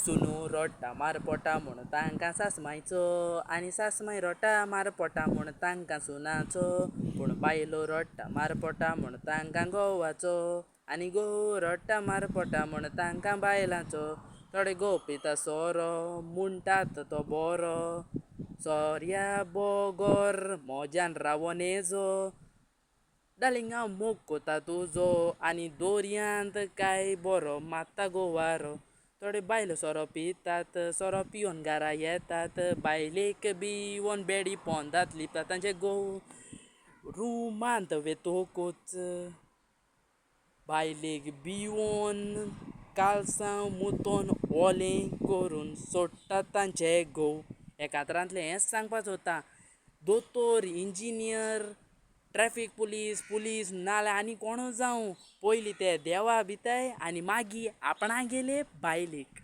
सुनू रोडटा मार पोटा म्हूण तांकां सासमायचो आनी सासमाय रोटा मार पोटा म्हूण तांकां सुनाचो पूण बायलो रोडटा मार पोटा म्हूण तांकां घोवाचो आनी घोव रोडटा मार पोटा म्हूण तांकां बायलांचो थोडे घोव पिता सोरो म्हणटात तो बरो सोर्या बोगोर मोज्यान रावोन येजो डार्लिंग हांव मोग कोता तुजो आनी दोरयांत काय बरो मारता गोवारो थोडे बायलो सोरो पितात सोरो पिवून घरा येतात बायलेक भिवून बेडी पोंदांत लिपतात तांचे घोव रुमांत वेतोकूच बायलेक भिवून काळसांव मुतोन ओलें करून सोडटात तांचे घोव एकात्रांतलें हेंच सांगपाक सोदता दोतोर इंजिनियर ट्रॅफीक पुलीस नाल्यार आनी कोणूय जावं पयलीं ते देवा भिताय आनी मागीर आपणा गेले बायलेक